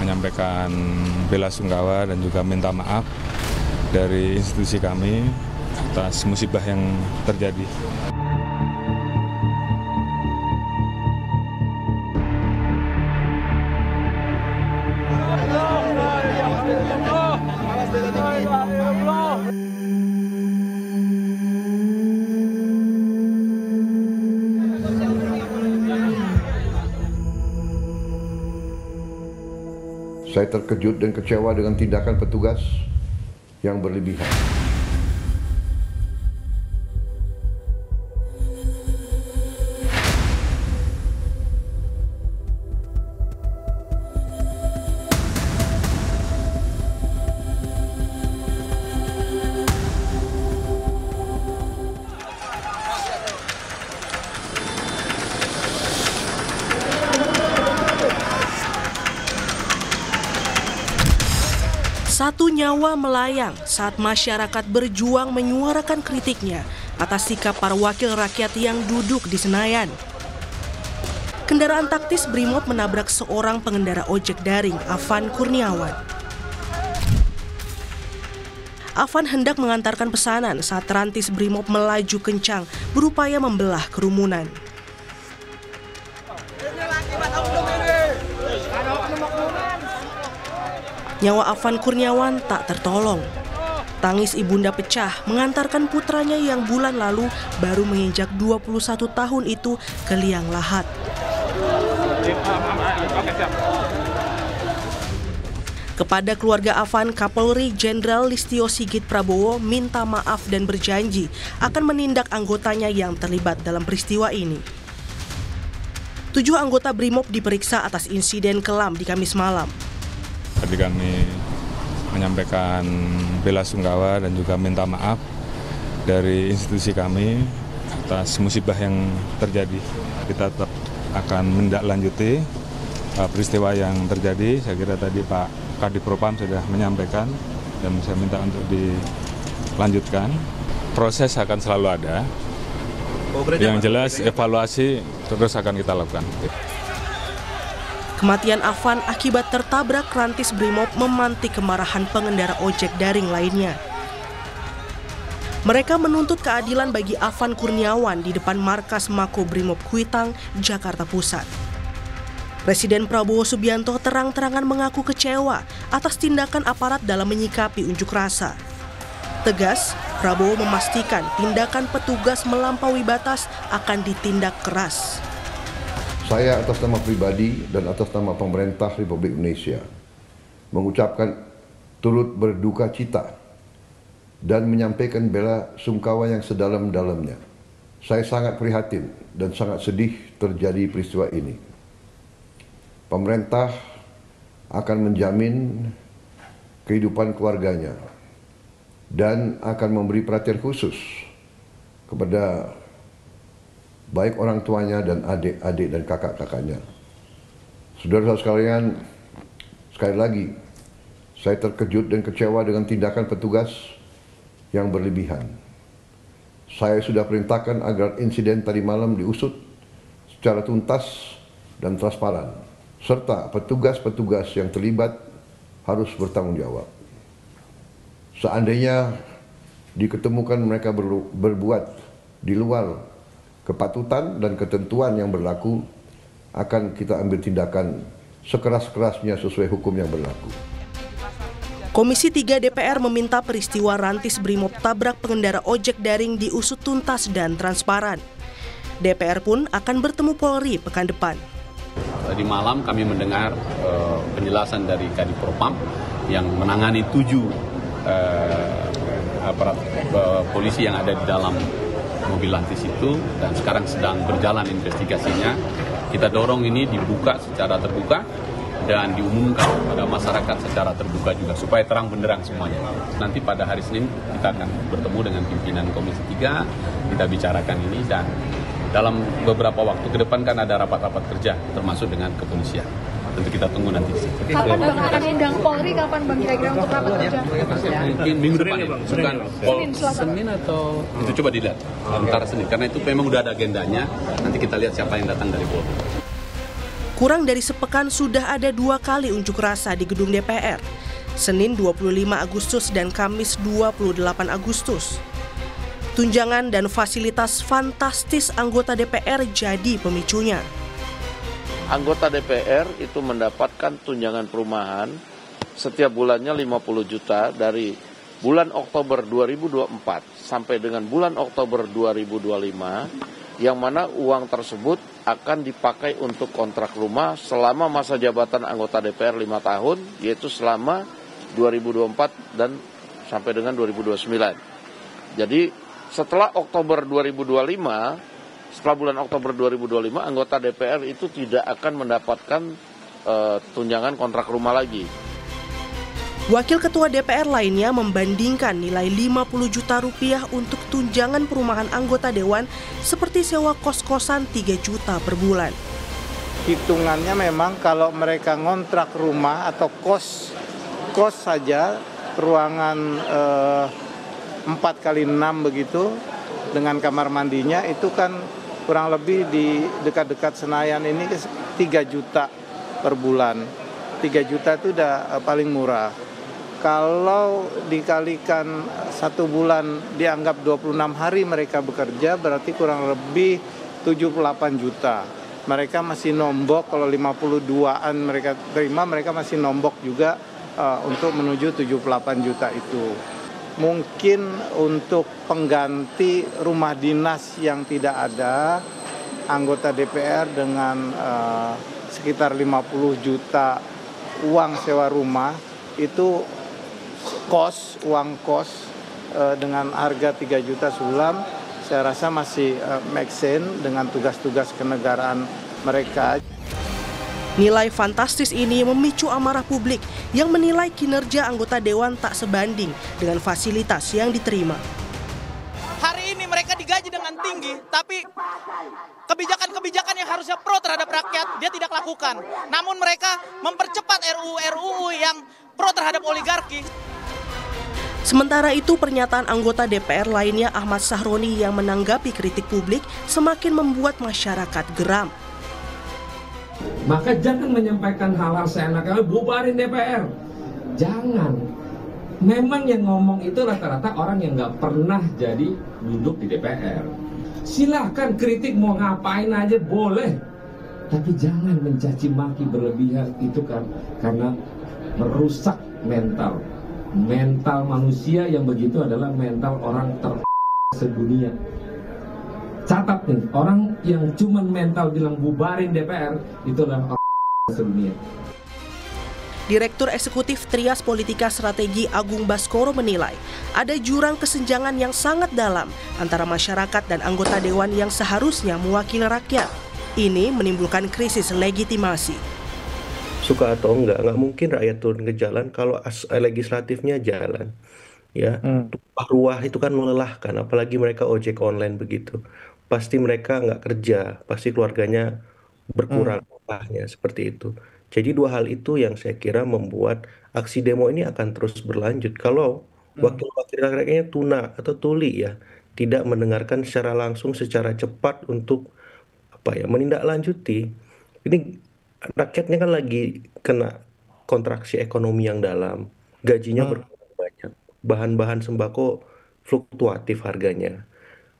menyampaikan bela sungkawa dan juga minta maaf dari institusi kami atas musibah yang terjadi. Saya terkejut dan kecewa dengan tindakan petugas yang berlebihan. Satu nyawa melayang saat masyarakat berjuang menyuarakan kritiknya atas sikap para wakil rakyat yang duduk di Senayan. Kendaraan taktis Brimob menabrak seorang pengendara ojek daring, Afan Kurniawan. Afan hendak mengantarkan pesanan saat rantis Brimob melaju kencang berupaya membelah kerumunan. Nyawa Afan Kurniawan tak tertolong. Tangis ibunda pecah mengantarkan putranya yang bulan lalu baru menginjak 21 tahun itu ke liang lahat. Kepada keluarga Afan, Kapolri Jenderal Listio Sigit Prabowo minta maaf dan berjanji akan menindak anggotanya yang terlibat dalam peristiwa ini. 7 anggota Brimob diperiksa atas insiden kelam di Kamis malam. Tadi kami menyampaikan bela sungkawa dan juga minta maaf dari institusi kami atas musibah yang terjadi. Kita tetap akan menindaklanjuti peristiwa yang terjadi. Saya kira tadi Pak Kadipropam sudah menyampaikan dan saya minta untuk dilanjutkan. Proses akan selalu ada. Yang jelas evaluasi terus akan kita lakukan. Kematian Afan akibat tertabrak rantis Brimob memantik kemarahan pengendara ojek daring lainnya. Mereka menuntut keadilan bagi Afan Kurniawan di depan markas Mako Brimob Kuitang, Jakarta Pusat. Presiden Prabowo Subianto terang-terangan mengaku kecewa atas tindakan aparat dalam menyikapi unjuk rasa. Tegas, Prabowo memastikan tindakan petugas melampaui batas akan ditindak keras. Saya atas nama pribadi dan atas nama pemerintah Republik Indonesia mengucapkan turut berduka cita dan menyampaikan bela sungkawa yang sedalam-dalamnya. Saya sangat prihatin dan sangat sedih terjadi peristiwa ini. Pemerintah akan menjamin kehidupan keluarganya dan akan memberi perhatian khusus kepada baik orang tuanya dan adik-adik dan kakak-kakaknya. Saudara-saudara sekalian, sekali lagi, saya terkejut dan kecewa dengan tindakan petugas yang berlebihan. Saya sudah perintahkan agar insiden tadi malam diusut secara tuntas dan transparan, serta petugas-petugas yang terlibat harus bertanggung jawab. Seandainya diketemukan mereka berbuat di luar kepatutan dan ketentuan yang berlaku, akan kita ambil tindakan sekeras-kerasnya sesuai hukum yang berlaku. Komisi 3 DPR meminta peristiwa rantis Brimob tabrak pengendara ojek daring diusut tuntas dan transparan. DPR pun akan bertemu Polri pekan depan. Tadi malam kami mendengar penjelasan dari Kadipropam yang menangani 7 aparat polisi yang ada di dalam mobil lantis itu, dan sekarang sedang berjalan investigasinya. Kita dorong ini dibuka secara terbuka dan diumumkan pada masyarakat secara terbuka juga supaya terang benderang semuanya. Nanti pada hari Senin kita akan bertemu dengan pimpinan Komisi 3, kita bicarakan ini, dan dalam beberapa waktu ke depan kan ada rapat-rapat kerja termasuk dengan kepolisian. Tentu kita tunggu nanti. Kapan Bang akan undang Polri, kapan Bang kira-kira untuk rapat kerja? Mungkin minggu depan ya, bukan Senin atau itu coba dilihat antara Senin, karena itu memang udah ada agendanya. Nanti kita lihat siapa yang datang dari Polri. Kurang dari sepekan sudah ada 2 kali unjuk rasa di gedung DPR, Senin 25 Agustus dan Kamis 28 Agustus. Tunjangan dan fasilitas fantastis anggota DPR jadi pemicunya. Anggota DPR itu mendapatkan tunjangan perumahan setiap bulannya 50 juta dari bulan Oktober 2024 sampai dengan bulan Oktober 2025, yang mana uang tersebut akan dipakai untuk kontrak rumah selama masa jabatan anggota DPR 5 tahun, yaitu selama 2024 dan sampai dengan 2029. Jadi setelah Oktober 2025, setelah bulan Oktober 2025, anggota DPR itu tidak akan mendapatkan tunjangan kontrak rumah lagi. Wakil Ketua DPR lainnya membandingkan nilai 50 juta rupiah untuk tunjangan perumahan anggota Dewan seperti sewa kos-kosan 3 juta per bulan. Hitungannya memang kalau mereka ngontrak rumah atau kos saja, ruangan 4x6 begitu, dengan kamar mandinya itu kan kurang lebih di dekat-dekat Senayan ini 3 juta per bulan. 3 juta itu udah paling murah. Kalau dikalikan 1 bulan dianggap 26 hari mereka bekerja, berarti kurang lebih 78 juta. Mereka masih nombok, kalau 52-an mereka terima, mereka masih nombok juga untuk menuju 78 juta itu. Mungkin untuk pengganti rumah dinas yang tidak ada, anggota DPR dengan sekitar 50 juta uang sewa rumah, itu uang kos dengan harga 3 juta sulam, saya rasa masih make sense dengan tugas-tugas kenegaraan mereka. Nilai fantastis ini memicu amarah publik yang menilai kinerja anggota Dewan tak sebanding dengan fasilitas yang diterima. Hari ini mereka digaji dengan tinggi, tapi kebijakan-kebijakan yang harusnya pro terhadap rakyat dia tidak lakukan. Namun mereka mempercepat RUU yang pro terhadap oligarki. Sementara itu, pernyataan anggota DPR lainnya Ahmad Sahroni yang menanggapi kritik publik semakin membuat masyarakat geram. Maka jangan menyampaikan hal-hal seenaknya, bubarin DPR. Jangan. Memang yang ngomong itu rata-rata orang yang nggak pernah jadi duduk di DPR. Silahkan kritik mau ngapain aja boleh. Tapi jangan mencaci maki berlebihan, itu kan karena merusak mental. Mental manusia yang begitu adalah mental orang sedunia. Catat nih, orang yang cuma mental bilang bubarin DPR itu adalah orang sedunia. Direktur Eksekutif Trias Politika Strategi Agung Baskoro menilai ada jurang kesenjangan yang sangat dalam antara masyarakat dan anggota Dewan yang seharusnya mewakili rakyat. Ini menimbulkan krisis legitimasi. Suka atau enggak mungkin rakyat turun ke jalan kalau legislatifnya jalan. Ya, tumpah ruah itu kan melelahkan, apalagi mereka ojek online begitu. Pasti mereka nggak kerja, pasti keluarganya berkurang upahnya, seperti itu. Jadi 2 hal itu yang saya kira membuat aksi demo ini akan terus berlanjut. Kalau wakil-wakil rakyatnya tuli ya, tidak mendengarkan secara langsung, secara cepat untuk menindaklanjuti. Ini rakyatnya kan lagi kena kontraksi ekonomi yang dalam, gajinya berkurang banyak, bahan-bahan sembako fluktuatif harganya.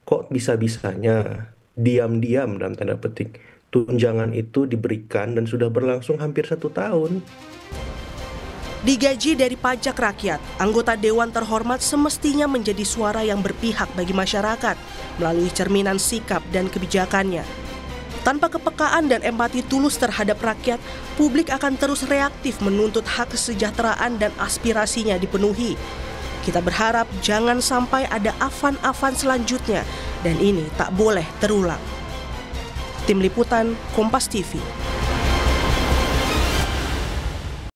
Kok bisa-bisanya diam-diam dalam tanda petik tunjangan itu diberikan dan sudah berlangsung hampir 1 tahun. Digaji dari pajak rakyat, anggota Dewan terhormat semestinya menjadi suara yang berpihak bagi masyarakat melalui cerminan sikap dan kebijakannya. Tanpa kepekaan dan empati tulus terhadap rakyat, publik akan terus reaktif menuntut hak kesejahteraan dan aspirasinya dipenuhi. Kita berharap jangan sampai ada afan-afan selanjutnya dan ini tak boleh terulang. Tim Liputan Kompas TV.